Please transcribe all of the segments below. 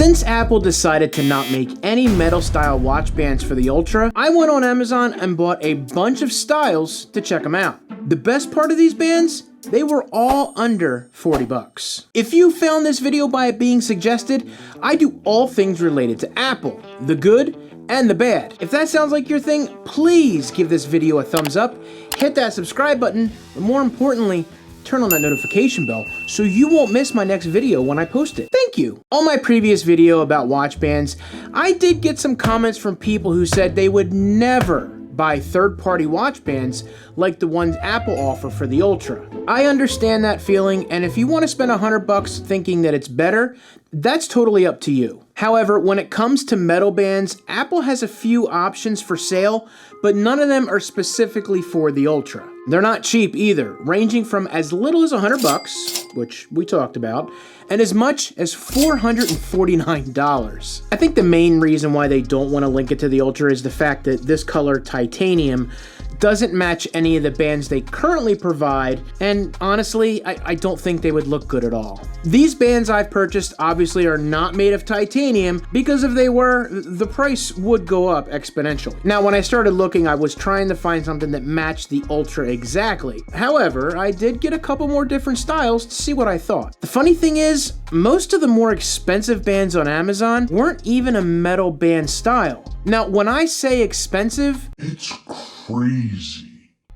Since Apple decided to not make any metal style watch bands for the Ultra, I went on Amazon and bought a bunch of styles to check them out. The best part of these bands? They were all under 40 bucks. If you found this video by it being suggested, I do all things related to Apple, the good and the bad. If that sounds like your thing, please give this video a thumbs up, hit that subscribe button, but more importantly, turn on that notification bell so you won't miss my next video when I post it. Thank you. On my previous video about watch bands, I did get some comments from people who said they would never buy third-party watch bands like the ones Apple offer for the Ultra. I understand that feeling, and if you want to spend $100 thinking that it's better, that's totally up to you. However, when it comes to metal bands, Apple has a few options for sale, but none of them are specifically for the Ultra. They're not cheap either, ranging from as little as $100, which we talked about, and as much as $449. I think the main reason why they don't want to link it to the Ultra is the fact that this color titanium doesn't match any of the bands they currently provide, and honestly, I don't think they would look good at all. These bands I've purchased obviously are not made of titanium, because if they were, the price would go up exponentially. Now, when I started looking, I was trying to find something that matched the Ultra exactly. However, I did get a couple more different styles to see what I thought. The funny thing is, most of the more expensive bands on Amazon weren't even a metal band style. Now, when I say expensive, it's crazy.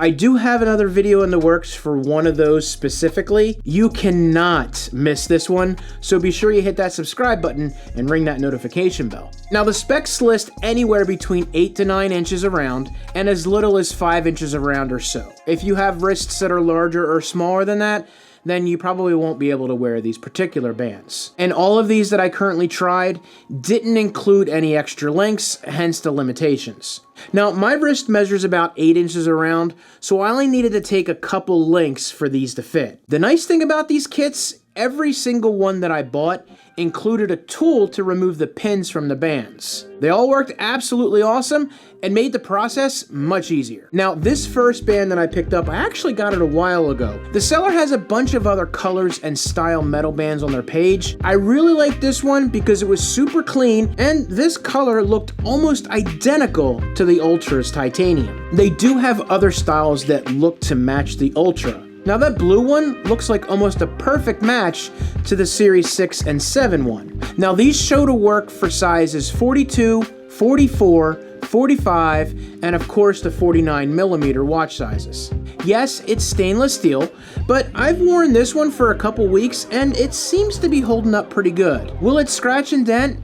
I do have another video in the works for one of those specifically. You cannot miss this one, so be sure you hit that subscribe button and ring that notification bell. Now, the specs list anywhere between 8 to 9 inches around and as little as 5 inches around or so. If you have wrists that are larger or smaller than that, then you probably won't be able to wear these particular bands. And all of these that I currently tried didn't include any extra links, hence the limitations. Now, my wrist measures about 8 inches around, so I only needed to take a couple links for these to fit. The nice thing about these kits, every single one that I bought included a tool to remove the pins from the bands. They all worked absolutely awesome and made the process much easier. Now, this first band that I picked up, I actually got it a while ago. The seller has a bunch of other colors and style metal bands on their page. I really liked this one because it was super clean and this color looked almost identical to the Ultra's titanium. They do have other styles that look to match the Ultra. Now, that blue one looks like almost a perfect match to the Series 6 and 7 one. Now, these show to work for sizes 42, 44, 45, and of course the 49mm watch sizes. Yes, it's stainless steel, but I've worn this one for a couple weeks and it seems to be holding up pretty good. Will it scratch and dent?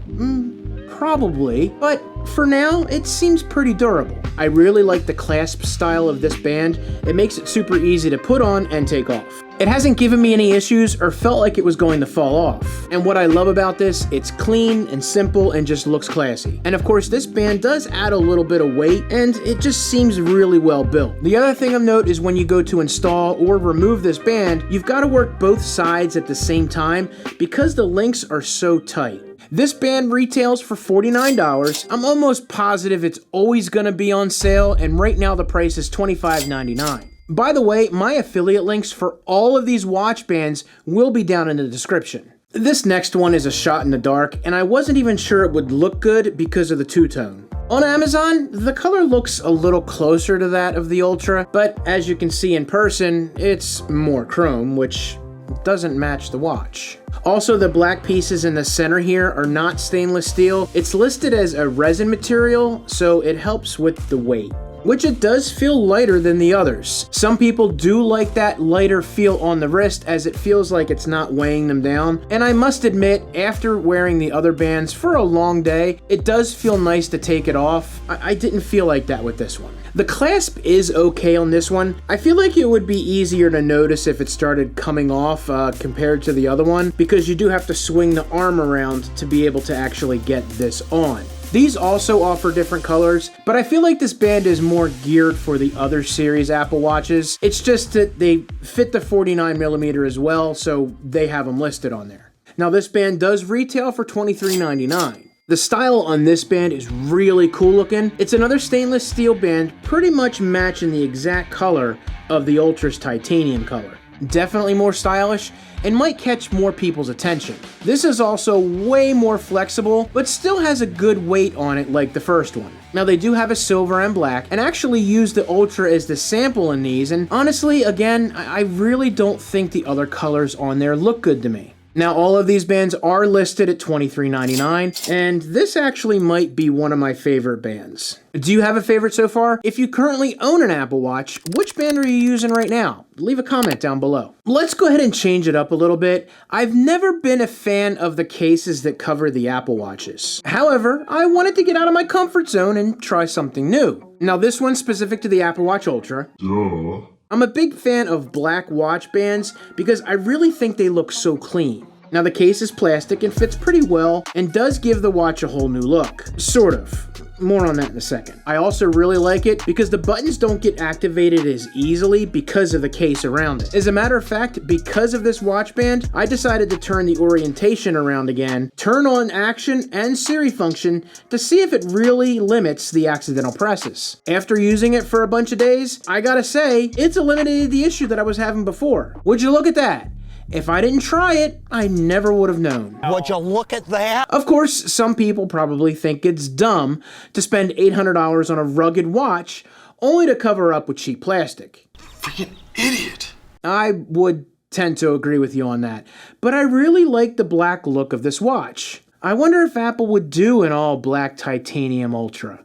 Probably, but for now, it seems pretty durable. I really like the clasp style of this band. It makes it super easy to put on and take off. It hasn't given me any issues or felt like it was going to fall off. And what I love about this, it's clean and simple and just looks classy. And of course, this band does add a little bit of weight and it just seems really well built. The other thing of note is when you go to install or remove this band, you've got to work both sides at the same time because the links are so tight. This band retails for $49. I'm almost positive it's always going to be on sale, and right now the price is $25.99. By the way, my affiliate links for all of these watch bands will be down in the description. This next one is a shot in the dark, and I wasn't even sure it would look good because of the two-tone. On Amazon, the color looks a little closer to that of the Ultra, but as you can see in person, it's more chrome, which doesn't match the watch. Also, the black pieces in the center here are not stainless steel. It's listed as a resin material, so it helps with the weight, which it does feel lighter than the others. Some people do like that lighter feel on the wrist as it feels like it's not weighing them down. And I must admit, after wearing the other bands for a long day, it does feel nice to take it off. I didn't feel like that with this one. The clasp is okay on this one. I feel like it would be easier to notice if it started coming off compared to the other one, because you do have to swing the arm around to be able to actually get this on. These also offer different colors, but I feel like this band is more geared for the other series Apple Watches. It's just that they fit the 49mm as well, so they have them listed on there. Now, this band does retail for $23.99. The style on this band is really cool looking. It's another stainless steel band, pretty much matching the exact color of the Ultra's titanium color. definitely more stylish, and might catch more people's attention. This is also way more flexible, but still has a good weight on it like the first one. Now they do have a silver and black, and actually use the Ultra as the sample in these, and honestly, again, I really don't think the other colors on there look good to me. Now all of these bands are listed at $23.99, and this actually might be one of my favorite bands. Do you have a favorite so far? If you currently own an Apple Watch, which band are you using right now? Leave a comment down below. Let's go ahead and change it up a little bit. I've never been a fan of the cases that cover the Apple Watches. However, I wanted to get out of my comfort zone and try something new. Now this one's specific to the Apple Watch Ultra. Duh. I'm a big fan of black watch bands because I really think they look so clean. Now the case is plastic and fits pretty well and does give the watch a whole new look. Sort of. More on that in a second. I also really like it because the buttons don't get activated as easily because of the case around it. As a matter of fact, because of this watch band, I decided to turn the orientation around again, turn on action and Siri function to see if it really limits the accidental presses. After using it for a bunch of days, I gotta say, it's eliminated the issue that I was having before. Would you look at that? If I didn't try it, I never would have known. Would you look at that? Of course, some people probably think it's dumb to spend $800 on a rugged watch only to cover up with cheap plastic. Freaking idiot. I would tend to agree with you on that, but I really like the black look of this watch. I wonder if Apple would do an all black titanium Ultra.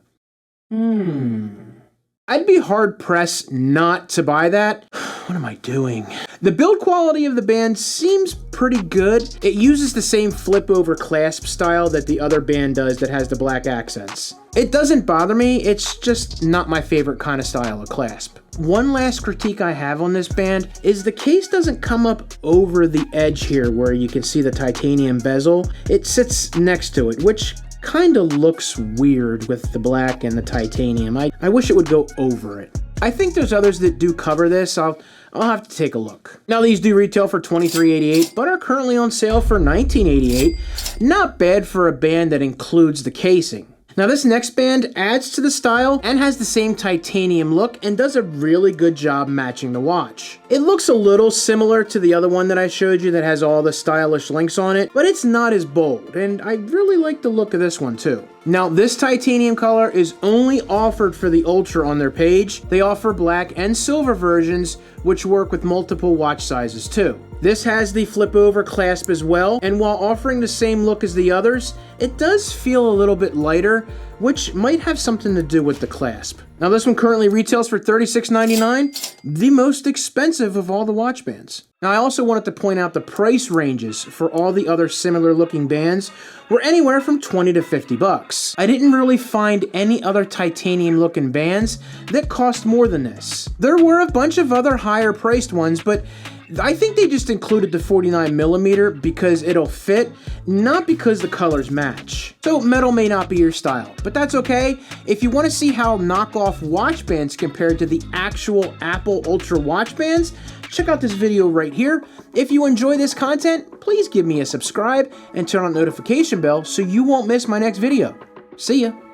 I'd be hard-pressed not to buy that. What am I doing? The build quality of the band seems pretty good. It uses the same flip-over clasp style that the other band does that has the black accents. It doesn't bother me, it's just not my favorite kind of style of clasp. One last critique I have on this band is the case doesn't come up over the edge here where you can see the titanium bezel. It sits next to it, which kind of looks weird with the black and the titanium. I wish it would go over it. I think there's others that do cover this. I'll have to take a look. Now these do retail for $23.88, but are currently on sale for $19.88. Not bad for a band that includes the casing. Now this next band adds to the style and has the same titanium look and does a really good job matching the watch. It looks a little similar to the other one that I showed you that has all the stylish links on it, but it's not as bold, and I really like the look of this one too. Now this titanium color is only offered for the Ultra on their page. They offer black and silver versions which work with multiple watch sizes too. This has the flip over clasp as well, and while offering the same look as the others, it does feel a little bit lighter, which might have something to do with the clasp. Now this one currently retails for $36.99, the most expensive of all the watch bands. Now I also wanted to point out the price ranges for all the other similar looking bands were anywhere from 20 to 50 bucks. I didn't really find any other titanium looking bands that cost more than this. There were a bunch of other higher priced ones, but I think they just included the 49mm because it'll fit, not because the colors match. So metal may not be your style, but that's okay. If you want to see how knockoff watch bands compared to the actual Apple Ultra watch bands, check out this video right here. If you enjoy this content, please give me a subscribe and turn on the notification bell so you won't miss my next video. See ya.